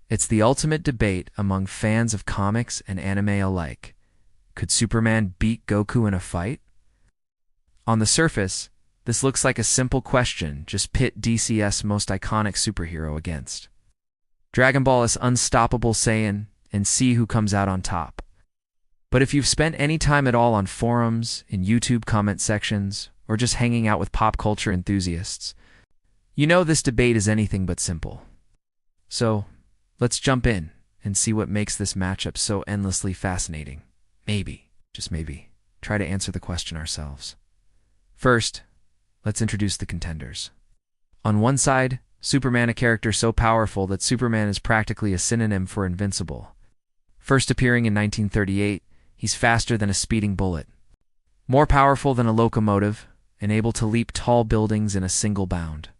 It's the ultimate debate among fans of comics and anime alike. Could Superman beat Goku in a fight? On the surface, this looks like a simple question, just pit DC's most iconic superhero against Dragon Ball's unstoppable Saiyan and see who comes out on top. But if you've spent any time at all on forums, in YouTube comment sections, or just hanging out with pop culture enthusiasts, you know this debate is anything but simple. So, let's jump in and see what makes this matchup so endlessly fascinating. Maybe, just maybe, try to answer the question ourselves. First, let's introduce the contenders. On one side, Superman, a character so powerful that Superman is practically a synonym for invincible. First appearing in 1938, he's faster than a speeding bullet, more powerful than a locomotive, and able to leap tall buildings in a single bound.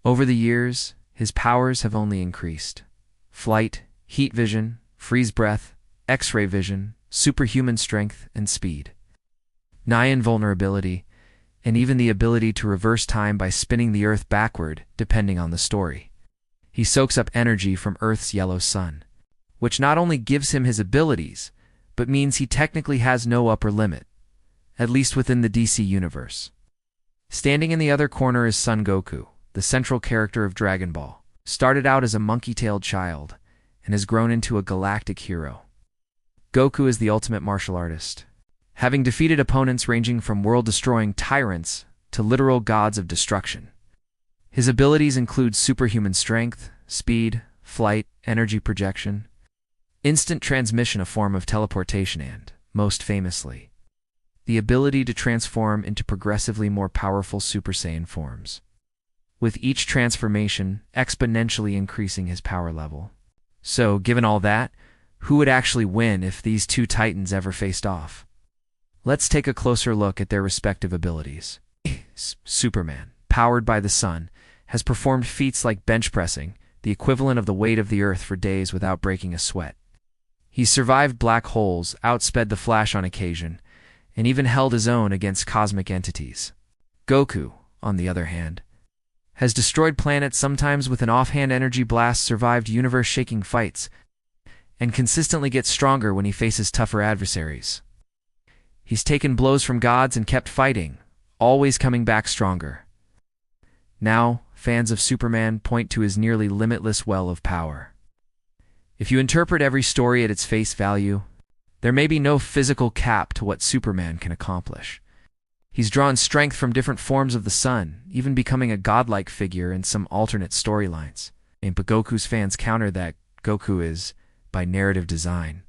Over the years, his powers have only increased. Flight, heat vision, freeze breath, X-ray vision, superhuman strength and speed, nigh invulnerability, and even the ability to reverse time by spinning the Earth backward, depending on the story. He soaks up energy from Earth's yellow sun, which not only gives him his abilities, but means he technically has no upper limit, at least within the DC universe. Standing in the other corner is Son Goku, the central character of Dragon Ball. Started out as a monkey-tailed child, and has grown into a galactic hero. Goku is the ultimate martial artist, having defeated opponents ranging from world-destroying tyrants to literal gods of destruction. His abilities include superhuman strength, speed, flight, energy projection, instant transmission, a form of teleportation, and, most famously, the ability to transform into progressively more powerful Super Saiyan forms, with each transformation exponentially increasing his power level. So, given all that, who would actually win if these two titans ever faced off? Let's take a closer look at their respective abilities. Superman, powered by the sun, has performed feats like bench pressing, the equivalent of the weight of the Earth, for days without breaking a sweat. He's survived black holes, outsped the Flash on occasion, and even held his own against cosmic entities. Goku, on the other hand, has destroyed planets, sometimes with an offhand energy blast, survived universe-shaking fights, and consistently gets stronger when he faces tougher adversaries. He's taken blows from gods and kept fighting, always coming back stronger. Now, fans of Superman point to his nearly limitless well of power. If you interpret every story at its face value, there may be no physical cap to what Superman can accomplish. He's drawn strength from different forms of the sun, even becoming a godlike figure in some alternate storylines. But Goku's fans counter that Goku is, by narrative design,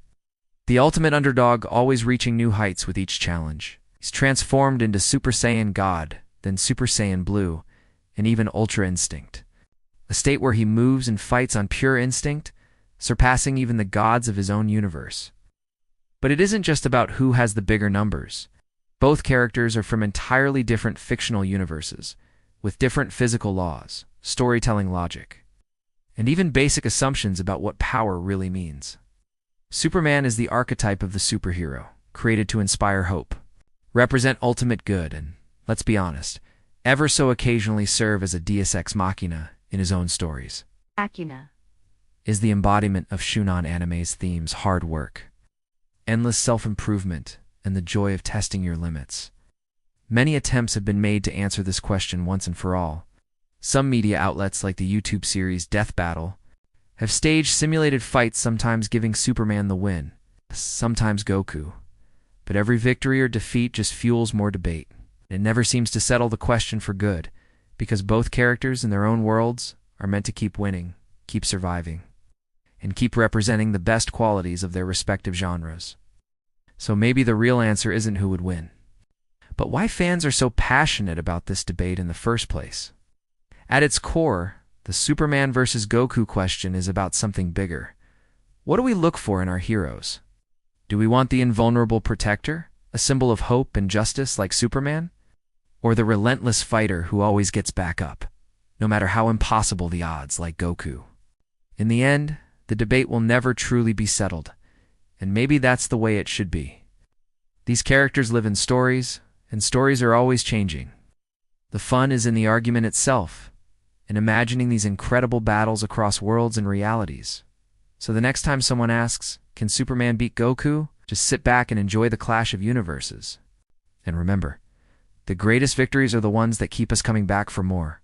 the ultimate underdog, always reaching new heights with each challenge. He's transformed into Super Saiyan God, then Super Saiyan Blue, and even Ultra Instinct, a state where he moves and fights on pure instinct, surpassing even the gods of his own universe. But it isn't just about who has the bigger numbers. Both characters are from entirely different fictional universes, with different physical laws, storytelling logic, and even basic assumptions about what power really means. Superman is the archetype of the superhero, created to inspire hope, represent ultimate good, and, let's be honest, ever so occasionally serve as a deus ex machina in his own stories. Machina Is the embodiment of Shonen anime's themes: hard work, endless self-improvement, and the joy of testing your limits. Many attempts have been made to answer this question once and for all. Some media outlets, like the YouTube series Death Battle, have staged simulated fights, sometimes giving Superman the win, sometimes Goku. But every victory or defeat just fuels more debate. It never seems to settle the question for good, because both characters in their own worlds are meant to keep winning, keep surviving, and keep representing the best qualities of their respective genres. So maybe the real answer isn't who would win. But why fans are so passionate about this debate in the first place? At its core, the Superman versus Goku question is about something bigger. What do we look for in our heroes? Do we want the invulnerable protector, a symbol of hope and justice like Superman? Or the relentless fighter who always gets back up, no matter how impossible the odds, like Goku? In the end, the debate will never truly be settled, and maybe that's the way it should be. These characters live in stories, and stories are always changing. The fun is in the argument itself, in imagining these incredible battles across worlds and realities. So the next time someone asks, can Superman beat Goku? Just sit back and enjoy the clash of universes. And remember, the greatest victories are the ones that keep us coming back for more.